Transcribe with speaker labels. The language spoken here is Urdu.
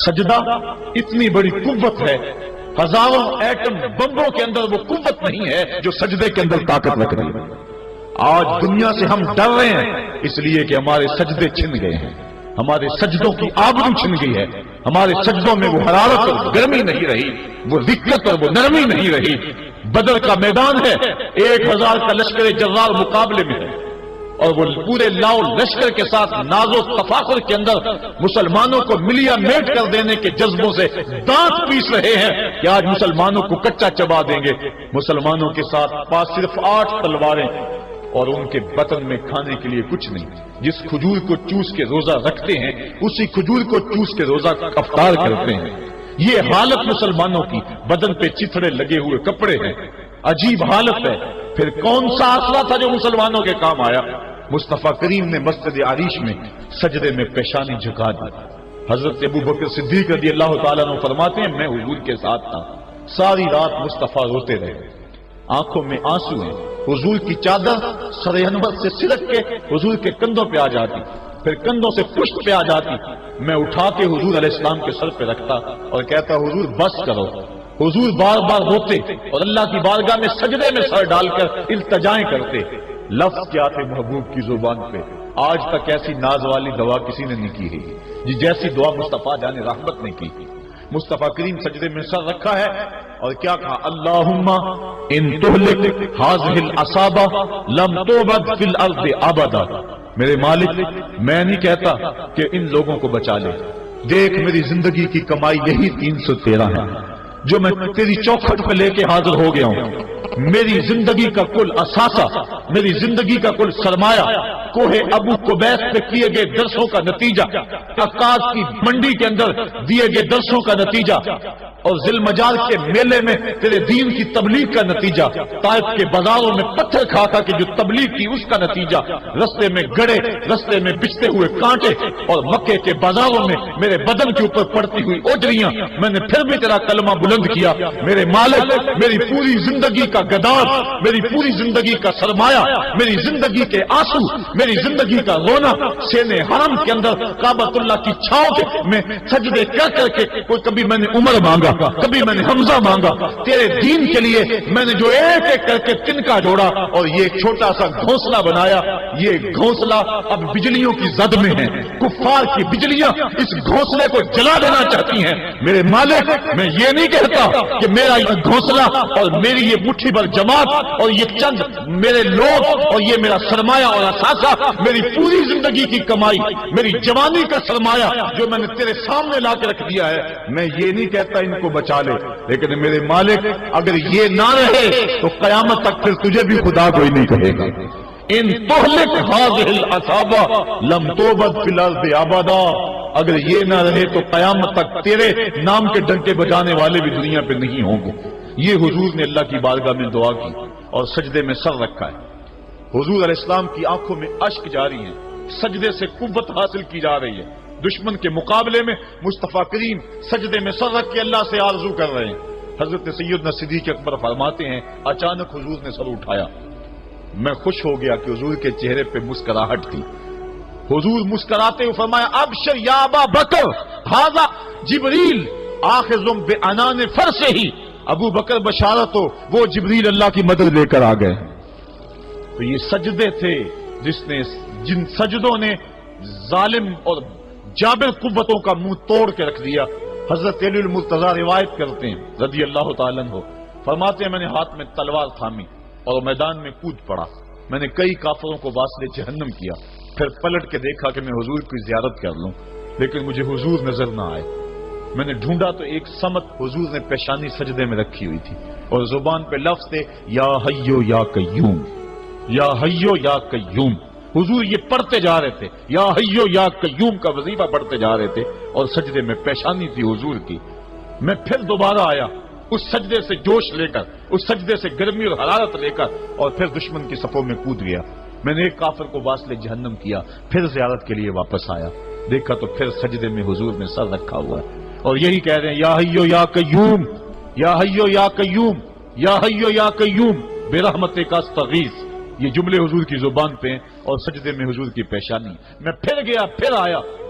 Speaker 1: سجدہ اتنی بڑی قوت ہے، ہزاروں ایٹم بمبوں کے اندر وہ قوت نہیں ہے جو سجدے کے اندر طاقت رکھ رہی ہے۔ آج دنیا سے ہم ڈر رہے ہیں اس لیے کہ ہمارے سجدے چھن گئے ہیں، ہمارے سجدوں کی آبرو چھن گئی ہے، ہمارے سجدوں میں وہ حرارت اور گرمی نہیں رہی، وہ دقت اور وہ نرمی نہیں رہی۔ بدر کا میدان ہے، 1000 کا لشکر جرار مقابلے میں ہے، اور وہ پورے لاؤ لشکر کے ساتھ ناز و تفاخر کے اندر مسلمانوں کو ملیا میٹ کر دینے کے جذبوں سے دانت پیس رہے ہیں کہ آج مسلمانوں کو کچا چبا دیں گے۔ مسلمانوں کے ساتھ پاس صرف 8 تلواریں اور ان کے بطن میں کھانے کے لیے کچھ نہیں۔ جس کھجور کو چوس کے روزہ رکھتے ہیں اسی کھجور کو چوس کے روزہ افطار کرتے ہیں۔ یہ حالت مسلمانوں کی، بدن پہ چتھڑے لگے ہوئے کپڑے ہیں، عجیب حالت ہے۔ پھر کون سا آسرا تھا جو مسلمانوں کے کام آیا؟ مصطفیٰ کریم نے مسجد عریش میں سجدے میں پیشانی جھکا دی۔ حضرت ابو بکر صدیق رضی اللہ تعالیٰ عنہ فرماتے ہیں میں حضور کے ساتھ تھا، ساری رات مصطفیٰ روتے رہے، آنکھوں میں آنسو ہیں، حضور کی چادر سر انور سے سلک کے حضور کے کندھوں پہ آ جاتی، پھر کندھوں سے پشت پہ آ جاتی، میں اٹھا کے حضور علیہ السلام کے سر پہ رکھتا اور کہتا حضور بس کرو۔ حضور بار بار روتے اور اللہ کی بارگاہ میں سجدے میں سر ڈال کر التجائیں کرتے۔ لفظ کیا تھے محبوب کی زبان پہ؟ آج تک ایسی ناز والی دعا کسی نے نہیں کی ہے جیسی دعا مصطفیٰ جان رحمت نے کی۔ مصطفیٰ کریم سجدے میں سر رکھا ہے اور کیا کہا؟ اللہم ان تہلک ہذہ العصابہ لم تعبد فی الارض ابدا۔ میرے مالک میں نہیں کہتا کہ ان لوگوں کو بچا لے، دیکھ میری زندگی کی کمائی یہی 313 ہے جو میں تیری چوکھٹ پہ لے کے حاضر ہو گیا ہوں۔ میری زندگی کا کل اثاثہ، میری زندگی کا کل سرمایہ کوہ ابو قبیس پہ کیے گئے درسوں کا نتیجہ، عکاظ کی منڈی کے اندر دیے گئے درسوں کا نتیجہ، اور ذی المجال کے میلے میں تیرے دین کی تبلیغ کا نتیجہ، طائف کے بازاروں میں پتھر کھا کھا کے جو تبلیغ کی اس کا نتیجہ، رستے میں گڑے، رستے میں بچتے ہوئے کانٹے، اور مکے کے بازاروں میں میرے بدن کے اوپر پڑتی ہوئی اوجریاں، میں نے پھر بھی تیرا کلمہ بلند کیا۔ میرے مالک میری پوری زندگی کا گداز، میری پوری زندگی کا سرمایہ، میری زندگی کے آنسو، میری زندگی کا رونا سینے حرم کے اندر کعبۃ اللہ کی چھاؤں میں سجدے کر کر کے، کوئی کبھی میں نے عمر مانگا، کبھی میں نے حمزہ مانگا، تیرے دین کے لیے میں نے جو ایک ایک کر کے تنکا جوڑا اور یہ چھوٹا سا گھونسلہ بنایا، یہ گھونسلہ اب بجلیوں کی زد میں ہے، کفار کی بجلیاں اس گھونسلے کو جلا دینا چاہتی ہیں۔ میرے مالک میں یہ نہیں کہتا کہ میرا یہ گھونسلہ اور میری یہ مٹھی بھر جماعت اور یہ چند میرے لوگ اور یہ میرا سرمایہ اور اثاثہ، میری پوری زندگی کی کمائی، میری جوانی کا سرمایہ جو میں نے تیرے سامنے لا کے رکھ دیا ہے، میں یہ نہیں کہتا ان کو بچا لے، لیکن میرے مالک اگر یہ نہ رہے تو قیامت تک پھر تجھے بھی خدا کوئی نہیں کہے گا۔ ان تہلک ہذہ العصابہ لم تعبد فی الارض ابدا، اگر یہ نہ رہے تو قیامت تک تیرے نام کے ڈنکے بجانے والے بھی دنیا پہ نہیں ہوں گے۔ یہ حضور نے اللہ کی بارگاہ میں دعا کی اور سجدے میں سر رکھا ہے۔ حضور علیہ السلام کی آنکھوں میں اشک جاری ہیں، سجدے سے قوت حاصل کی جا رہی ہے۔ دشمن کے مقابلے میں مصطفیٰ کریم سجدے میں سر رکھ کے اللہ سے آرزو کر رہے ہیں۔ حضرت سیدنا صدیق اکبر فرماتے ہیں اچانک حضور نے سر اٹھایا، میں خوش ہو گیا کہ حضور کے چہرے پہ مسکراہٹ تھی۔ حضور مسکراتے ہوئے فرمایا ابشر یا ابا بکر ھذا جبریل آخذ بعنان فرسہ، ابو بکر بشارت ہو، وہ جبریل اللہ کی مدد لے کر آ گئے۔ تو یہ سجدے تھے جن سجدوں نے ظالم اور جابر قوتوں کا منہ توڑ کے رکھ دیا۔ حضرت علی المرتضیٰ روایت کرتے ہیں رضی اللہ تعالیٰ عنہ، فرماتے ہیں میں نے ہاتھ میں تلوار تھامی اور میدان میں کود پڑا، میں نے کئی کافروں کو واسطے جہنم کیا، پھر پلٹ کے دیکھا کہ میں حضور کی زیارت کر لوں، لیکن مجھے حضور نظر نہ آئے۔ میں نے ڈھونڈا تو ایک سمت حضور نے پیشانی سجدے میں رکھی ہوئی تھی اور زبان پہ لفظ تھے یا حیو یا قیوم، یا حیو یا قیوم۔ حضور یہ پڑھتے جا رہے تھے، یا حیو یا قیوم کا وظیفہ پڑھتے جا رہے تھے اور سجدے میں پیشانی تھی حضور کی۔ میں پھر دوبارہ آیا اس سجدے سے جوش لے کر، اس سجدے سے گرمی اور حرارت لے کر، اور پھر دشمن کی صفوں میں کود گیا۔ میں نے ایک کافر کو واصل جہنم کیا، پھر زیارت کے لیے واپس آیا، دیکھا تو پھر سجدے میں حضور نے سر رکھا ہوا ہے اور یہی کہہ رہے ہیں یا حیو یا قیوم، یا حیو یا قیوم، یا حیو یا قیوم برحمتک استغیث۔ یہ جملے حضور کی زبان پہ ہیں اور سجدے میں حضور کی پیشانی۔ میں پھر گیا، پھر آیا،